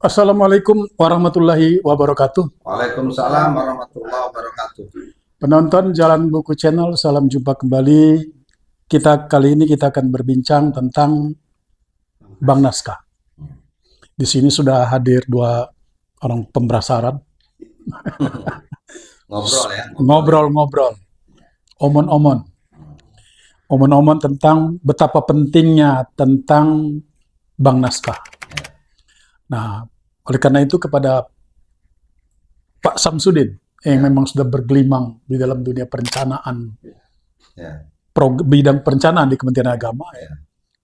Assalamualaikum warahmatullahi wabarakatuh. Waalaikumsalam warahmatullahi wabarakatuh. Penonton Jalan Buku Channel, salam jumpa kembali. Kali ini kita akan berbincang tentang Bank Naskah. Di sini sudah hadir dua orang pembrasaran. Ngobrol ya. Ngobrol-ngobrol, omon-omon tentang betapa pentingnya tentang Bank Naskah. Nah, oleh karena itu kepada Pak Samsudin yang memang sudah bergelimang di dalam dunia perencanaan, Ya. bidang perencanaan di Kementerian Agama,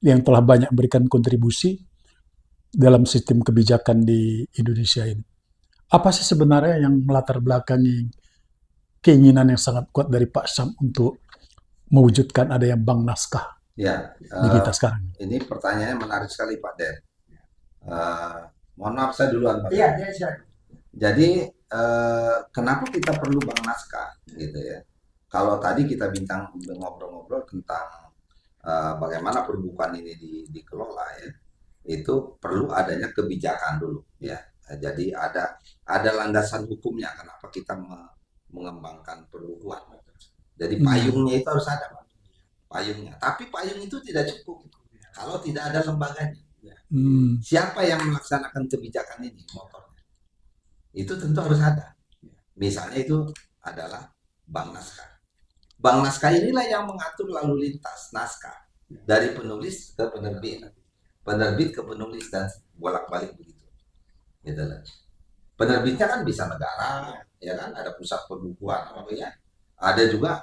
yang telah banyak memberikan kontribusi dalam sistem kebijakan di Indonesia ini. Apa sih sebenarnya yang melatar belakangi keinginan yang sangat kuat dari Pak Sam untuk mewujudkan adanya Bank Naskah Ya, di kita sekarang? ini pertanyaannya menarik sekali Pak Den. Mohon maaf saya duluan Pak. Iya, silakan. Jadi kenapa kita perlu Bank Naskah gitu ya? Kalau tadi kita ngobrol-ngobrol tentang bagaimana perbukuan ini dikelola ya, itu perlu adanya kebijakan dulu ya. Jadi ada landasan hukumnya kenapa kita mengembangkan perbukuan. Jadi payungnya itu harus ada Pak. Payungnya. Tapi payung itu tidak cukup kalau tidak ada lembaganya. Siapa yang melaksanakan kebijakan ini? Motornya. Itu tentu harus ada. Misalnya itu adalah Bank Naskah. Bank Naskah inilah yang mengatur lalu lintas naskah dari penulis ke penerbit, penerbit ke penulis dan bolak-balik begitu. Gitu lah. Penerbitnya kan bisa negara, ya kan, ada pusat perbukuan apa ya. Ada juga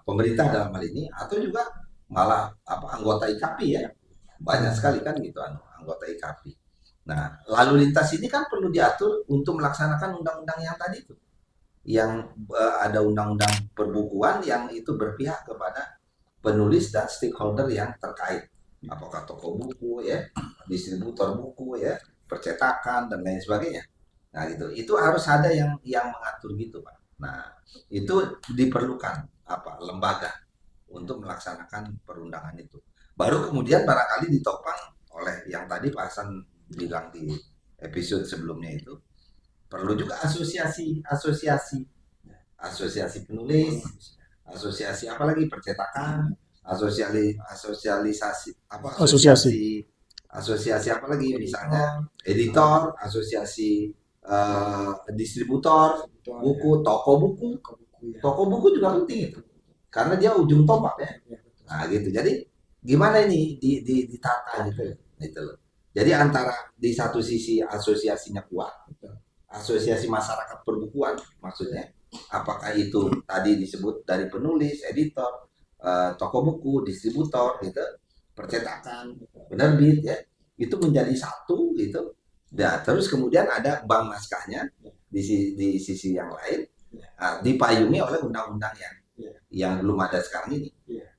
pemerintah dalam hal ini atau juga malah anggota IKAPI ya. Banyak sekali kan gitu anggota IKAPI. Nah, lalu lintas ini kan perlu diatur untuk melaksanakan undang-undang yang tadi itu. Yang ada undang-undang perbukuan yang itu berpihak kepada penulis dan stakeholder yang terkait. Apakah toko buku ya, distributor buku ya, percetakan dan lain sebagainya. Nah, gitu. Itu harus ada yang mengatur gitu, Pak. Nah, itu diperlukan lembaga untuk melaksanakan perundangan itu. Baru kemudian barangkali ditopang oleh yang tadi Pak Hasan bilang di episode sebelumnya itu, perlu juga asosiasi penulis, asosiasi apalagi percetakan, asosiasi apalagi misalnya editor, asosiasi distributor buku, toko buku juga penting itu karena dia ujung tombak ya. Nah gitu, jadi gimana ini ditata gitu loh. Jadi antara di satu sisi asosiasinya kuat, asosiasi masyarakat perbukuan maksudnya, apakah itu tadi disebut dari penulis, editor, toko buku, distributor gitu, percetakan, penerbit ya, itu menjadi satu gitu. Nah, terus kemudian ada bank naskahnya di sisi yang lain, dipayungi oleh undang-undang yang belum ada sekarang ini.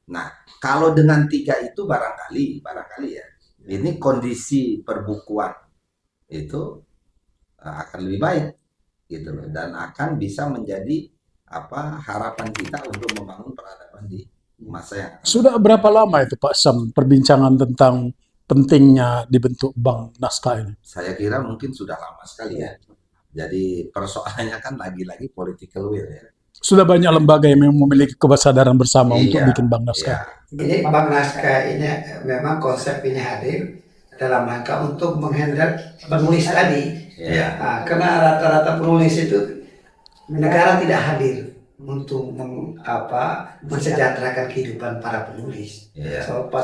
Nah, kalau dengan tiga itu barangkali ya, ini kondisi perbukuan itu akan lebih baik gitu loh, dan akan bisa menjadi harapan kita untuk membangun peradaban di masa yang akan. Sudah berapa lama itu Pak Sam perbincangan tentang pentingnya dibentuk Bank Naskah ini? Saya kira mungkin sudah lama sekali ya. Jadi persoalannya kan lagi-lagi political will ya. Sudah banyak lembaga yang memiliki kesadaran bersama untuk bikin Bank Naskah. Jadi Bank Naskah ini memang konsep ini hadir dalam rangka untuk menghandle penulis tadi. Nah, karena rata-rata penulis itu negara tidak hadir untuk mensejahterakan kehidupan para penulis.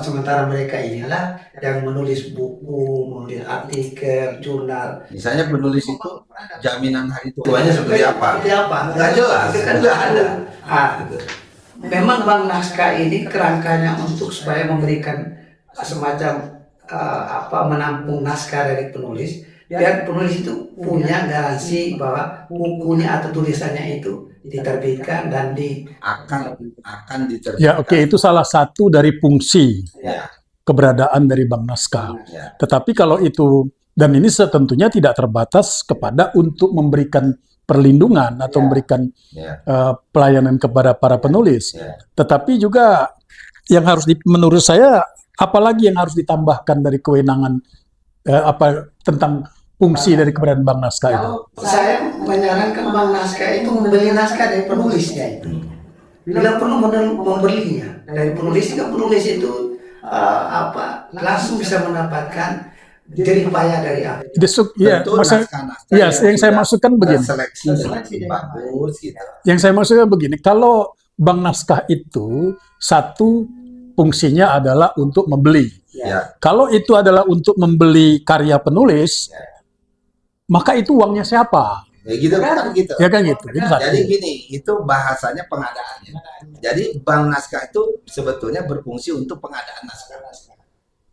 Sementara mereka inilah yang menulis buku, menulis artikel, jurnal. Misalnya penulis itu jaminan hari tuanya seperti apa? Nggak jelas. Itu kan nggak ada. Memang Bank Naskah ini kerangkanya untuk supaya memberikan semacam menampung naskah dari penulis. Dan penulis itu punya garansi bahwa bukunya atau tulisannya itu diterbitkan dan akan diterbitkan. Ya, oke, itu salah satu dari fungsi keberadaan dari Bank Naskah. Tetapi kalau itu, dan ini tentunya tidak terbatas kepada untuk memberikan perlindungan atau memberikan pelayanan kepada para penulis. Tetapi juga yang harus menurut saya, apalagi yang harus ditambahkan dari kewenangan tentang fungsi dari keberadaan bank naskah itu? Kalau saya menyarankan bank naskah itu membeli naskah dari penulisnya itu. Bila perlu membelinya dari penulis, jika penulis itu langsung bisa mendapatkan jerih payah dari apa. Ya, Tentu maksud, naskah-naskah ya, yang saya sudah maksudkan begini. terseleksi dengan bagus gitu. Yang saya maksudkan begini, kalau bank naskah itu satu fungsinya adalah untuk membeli. Ya. Kalau itu adalah untuk membeli karya penulis, maka itu uangnya siapa? Ya gitu kan gitu. Ya kan gitu. Itu satu. Jadi gini, itu bahasanya pengadaannya. Jadi bank naskah itu sebetulnya berfungsi untuk pengadaan naskah.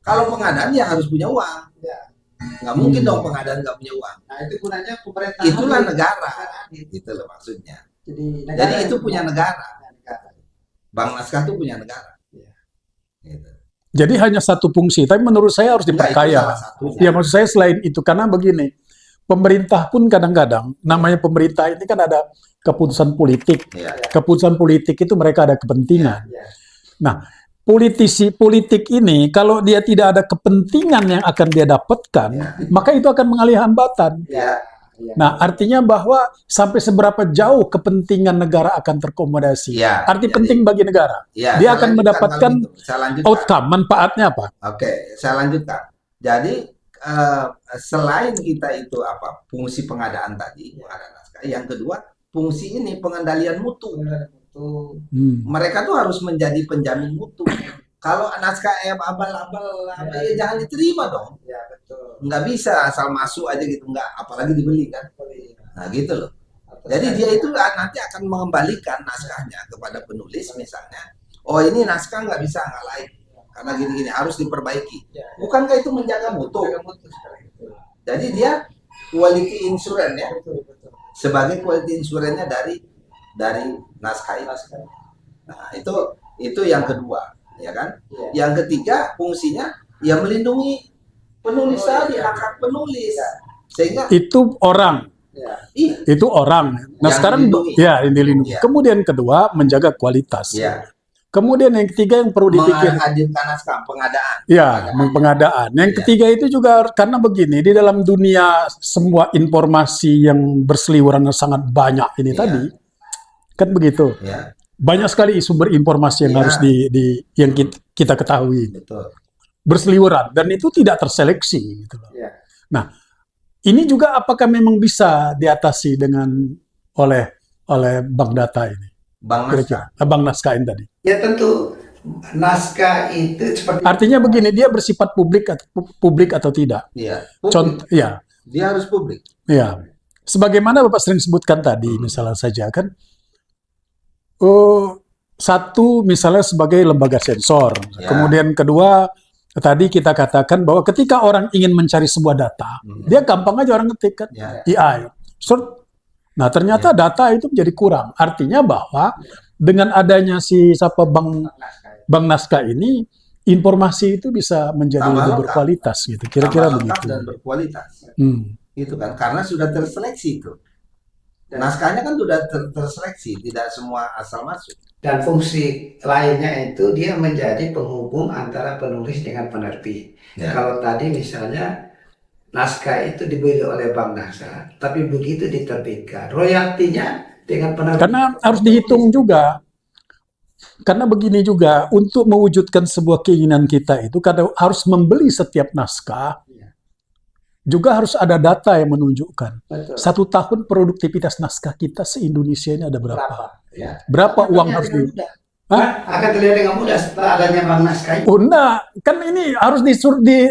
Kalau pengadaan ya harus punya uang. Nggak mungkin dong pengadaan nggak punya uang. Nah, itu gunanya pemerintah. Itulah negara. Gitu loh maksudnya. Jadi itu punya negara. Bank naskah itu punya negara. Gitu. Jadi hanya satu fungsi, tapi menurut saya harus Enggak, itu diperkaya. salah satunya. Ya maksud saya selain itu, karena begini, pemerintah pun kadang-kadang, namanya pemerintah ini kan ada keputusan politik. Ya. Keputusan politik itu mereka ada kepentingan. Ya. Nah, politisi politik ini, kalau dia tidak ada kepentingan yang akan dia dapatkan, maka itu akan mengalih hambatan. Ya. Nah, artinya bahwa sampai seberapa jauh kepentingan negara akan terkomodasi. Ya, Arti jadi- penting bagi negara. Ya, Dia saya akan lanjutkan mendapatkan kalau gitu. Saya lanjutkan. outcome, manfaatnya apa? Oke, saya lanjutkan. Jadi selain kita itu apa fungsi pengadaan tadi, pengadaan naskah, yang kedua fungsi ini pengendalian mutu. Mereka tuh harus menjadi penjamin mutu. Kalau naskah abal-abal, ya jangan diterima dong. Ya, betul. Nggak bisa asal masuk aja gitu, nggak, apalagi dibeli kan. Nah gitu loh. Jadi dia itu nanti akan mengembalikan naskahnya kepada penulis misalnya. Oh ini naskah nggak bisa, nggak laik. Karena gini-gini harus diperbaiki. Bukankah itu menjaga mutu? Jadi dia quality insurance ya. Sebagai quality insurance-nya dari naskah itu. Nah, itu yang kedua, ya kan? Yang ketiga fungsinya ya melindungi penulis tadi, hak-hak penulis. Sehingga Itu orang. Itu orang. Nah Yang sekarang dilindungi. ya yang dilindungi. Ya. Kemudian kedua menjaga kualitas. ya Kemudian yang ketiga yang perlu dipikir, menghadirkan naskah pengadaan. ya pengadaan. Yang Ya. ketiga itu juga karena begini, di dalam dunia semua informasi yang berseliweran sangat banyak ini Ya. tadi, kan begitu. Ya, Banyak sekali sumber informasi yang Ya. harus yang kita ketahui, betul. berseliweran dan itu tidak terseleksi. Gitu loh. Ya. Nah, ini juga apakah memang bisa diatasi oleh bank data ini? Bank naskah. Kira-kira bank naskah ini tadi. Ya tentu naskah itu seperti Artinya begini, dia bersifat publik atau tidak? Iya. Contoh, Publik. ya, Dia harus publik. ya. Sebagaimana Bapak sering sebutkan tadi, misalnya saja kan, satu misalnya sebagai lembaga sensor, Ya. kemudian kedua tadi kita katakan bahwa ketika orang ingin mencari sebuah data, dia gampang aja orang ngetik kan, Ya. AI, search. Nah ternyata data itu menjadi kurang. Artinya bahwa dengan adanya bank naskah ini, informasi itu bisa menjadi Tambah lebih lengkap. berkualitas gitu. Kira-kira Tambah lengkap begitu. dan berkualitas. Hmm. Itu kan karena sudah terseleksi itu. Naskahnya kan sudah terseleksi, tidak semua asal masuk. dan fungsi lainnya itu dia menjadi penghubung antara penulis dengan penerbit. Ya. Kalau tadi misalnya naskah itu dibeli oleh bank naskah, tapi begitu diterbitkan, royaltinya dengan penerbit. Karena harus dihitung juga. Karena begini juga, untuk mewujudkan sebuah keinginan kita itu kadang harus membeli setiap naskah, juga harus ada data yang menunjukkan. Betul. 1 tahun produktivitas naskah kita se-Indonesia ini ada berapa? Ya. Berapa uang harus di... Hah? Akan terlihat dengan mudah setelah adanya bank naskah itu. Oh enggak, kan ini harus di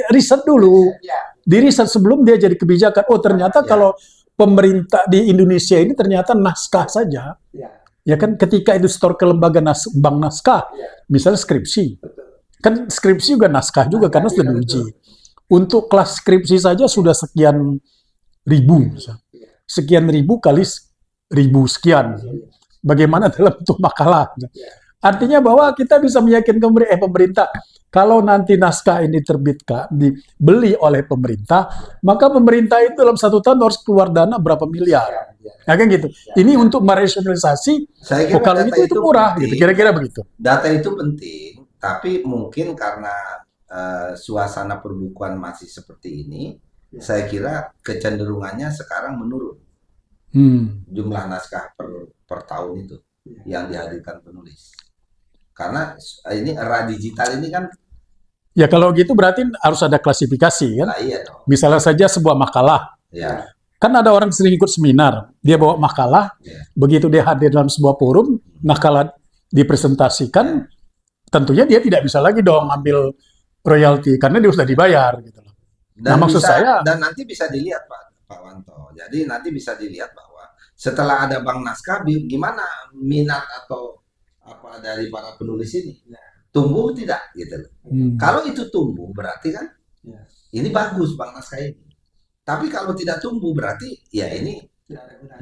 riset dulu. Ya. Di riset sebelum dia jadi kebijakan. Oh ternyata kalau pemerintah di Indonesia ini ternyata naskah saja. Ya. Ya kan ketika itu store ke lembaga bank naskah, Ya. misalnya skripsi. Betul. Kan skripsi juga naskah juga karena sudah diuji. Untuk kelas skripsi saja sudah sekian ribu. Sekian ribu kali ribu sekian. Bagaimana dalam bentuk makalah. Artinya bahwa kita bisa meyakinkan pemerintah, kalau nanti naskah ini dibeli oleh pemerintah, maka pemerintah itu dalam 1 tahun harus keluar dana berapa miliar. Ya kan gitu. Ini untuk merasionalisasi, Saya kira kalau data itu murah, penting. gitu. Kira-kira begitu. Data itu penting, tapi mungkin karena suasana perbukuan masih seperti ini, saya kira kecenderungannya sekarang menurun jumlah naskah per tahun itu yang dihadirkan penulis. Karena ini era digital ini kan, Ya kalau gitu berarti harus ada klasifikasi kan. lah iya dong. Misalnya saja sebuah makalah. Ya, Kan ada orang sering ikut seminar, dia bawa makalah, ya, begitu dia hadir dalam sebuah forum, makalah dipresentasikan, tentunya dia tidak bisa lagi dong ambil royalti karena dia sudah dibayar gitu loh. dan Nah, maksud saya- dan nanti bisa dilihat Pak Wanto. Jadi nanti bisa dilihat bahwa setelah ada bank naskah, gimana minat atau apa dari para penulis ini tumbuh tidak gitu loh. Kalau itu tumbuh berarti kan ini bagus bank naskah ini. Tapi kalau tidak tumbuh berarti ya ini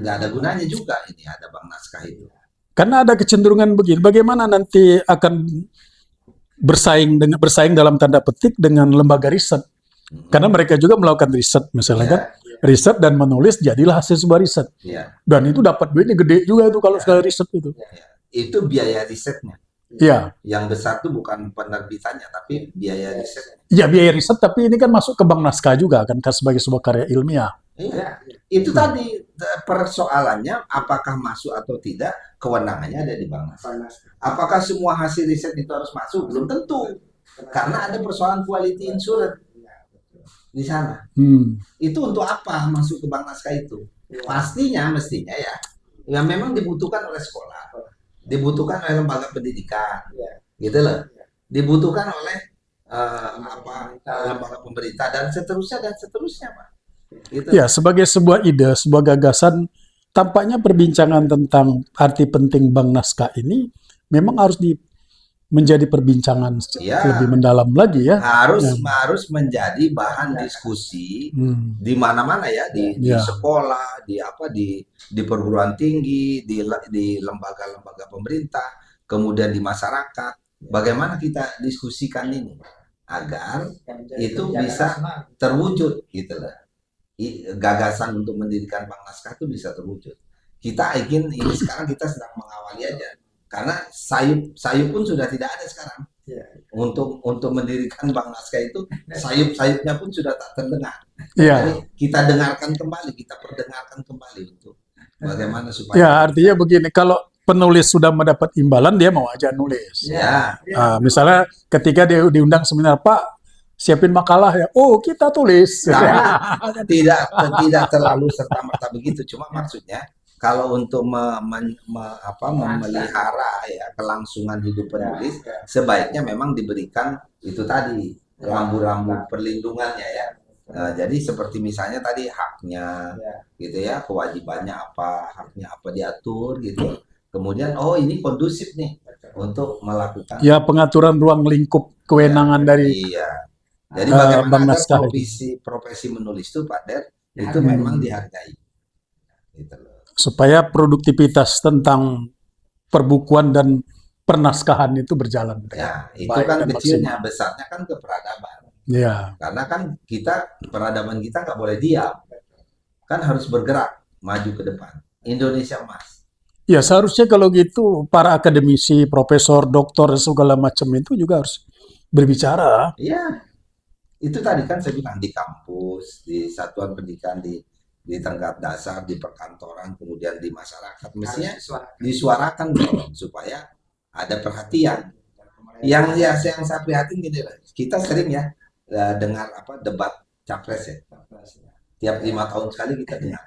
nggak ada gunanya juga ini ada bank naskah itu. Karena ada kecenderungan begini, bagaimana nanti akan bersaing dalam tanda petik dengan lembaga riset. Karena mereka juga melakukan riset misalnya kan, riset dan menulis jadilah hasil sebuah riset. Iya. Dan itu dapat duitnya gede juga itu kalau sekali riset itu. Itu biaya risetnya. Iya. Yang besar tuh bukan penerbitannya tapi biaya risetnya. Ya biaya riset tapi ini kan masuk ke bank naskah juga kan sebagai sebuah karya ilmiah. Iya. Itu tadi persoalannya apakah masuk atau tidak, kewenangannya ada di bank naskah. Apakah semua hasil riset itu harus masuk? Belum tentu. Karena ada persoalan quality insurance di sana. Itu untuk apa masuk ke bank naskah itu? Mestinya ya memang dibutuhkan oleh sekolah, dibutuhkan oleh lembaga pendidikan, gitu loh. Dibutuhkan oleh lembaga pemerintah dan seterusnya Pak. Gitu. Ya, sebagai sebuah ide, sebuah gagasan, tampaknya perbincangan tentang arti penting bank naskah ini memang harus menjadi perbincangan lebih mendalam lagi ya. Harus menjadi bahan diskusi di mana-mana ya, di sekolah, di perguruan tinggi, di lembaga-lembaga pemerintah, kemudian di masyarakat. Bagaimana kita diskusikan ini agar itu bisa terwujud gitu lah. Gagasan untuk mendirikan bank naskah itu bisa terwujud. Kita ingin ini sekarang kita sedang mengawali aja. Karena sayup pun sudah tidak ada sekarang. Untuk mendirikan bank naskah itu sayup-sayupnya pun sudah tak terdengar. Jadi kita dengarkan kembali, kita perdengarkan kembali untuk bagaimana supaya. Ya, artinya begini, kalau penulis sudah mendapat imbalan dia mau aja nulis. Misalnya ketika dia diundang seminar, Pak siapin makalah ya, oh kita tulis. Tidak terlalu serta-merta begitu, cuma maksudnya kalau untuk memelihara ya kelangsungan hidup penulis, sebaiknya memang diberikan itu tadi rambu-rambu perlindungannya ya. Jadi seperti misalnya tadi haknya, gitu ya, kewajibannya apa, haknya apa diatur gitu. Kemudian ini kondusif nih untuk melakukan. Ya pengaturan ruang lingkup kewenangan dari. Iya. Jadi bagaimana agar profesi menulis itu Pak Der itu memang dihargai. Gitu loh. Supaya produktivitas tentang perbukuan dan pernaskahan itu berjalan. Ya, itu kan kecilnya, besarnya kan ke peradaban. Ya. Karena kan peradaban kita nggak boleh diam. Kan harus bergerak, maju ke depan. Indonesia emas. Ya, seharusnya kalau gitu para akademisi, profesor, doktor, segala macam itu juga harus berbicara. Iya. Itu tadi kan saya bilang di kampus, di satuan pendidikan, di tingkat dasar, di perkantoran, kemudian di masyarakat, mestinya disuarakan dong, supaya ada perhatian. Yang saya prihatin gini lah, kita sering ya dengar debat capres ya. Tiap 5 tahun sekali kita dengar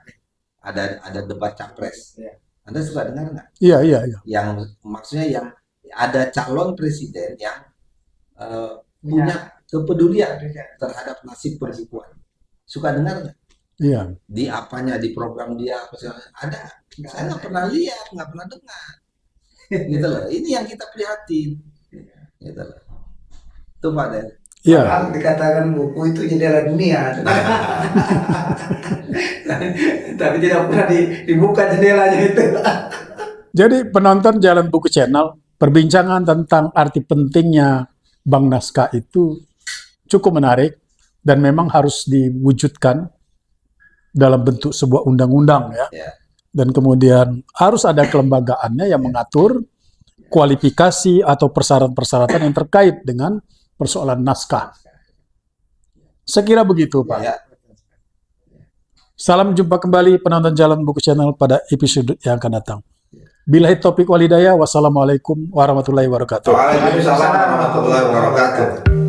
ada debat capres. Anda suka dengar nggak? Iya. Yang maksudnya yang ada calon presiden yang punya kepedulian terhadap nasib perbukuan. Suka dengar nggak? Iya. Di apanya, di program dia apa ada? Saya nggak pernah lihat, nggak pernah dengar. Gitu loh. Ini yang kita prihatin. Gitu loh. Itu Pak Den. Iya. Dikatakan buku itu jendela dunia. Tapi tidak pernah dibuka jendelanya itu. Jadi penonton Jalan Buku Channel, perbincangan tentang arti pentingnya bank naskah itu cukup menarik dan memang harus diwujudkan dalam bentuk sebuah undang-undang ya. Dan kemudian harus ada kelembagaannya yang mengatur kualifikasi atau persyaratan-persyaratan yang terkait dengan persoalan naskah. Saya kira begitu, Pak. Salam jumpa kembali penonton Jalan Buku Channel pada episode yang akan datang. Billahi taufiq walhidayah. Wassalamualaikum warahmatullahi wabarakatuh. Waalaikumsalam warahmatullahi wabarakatuh.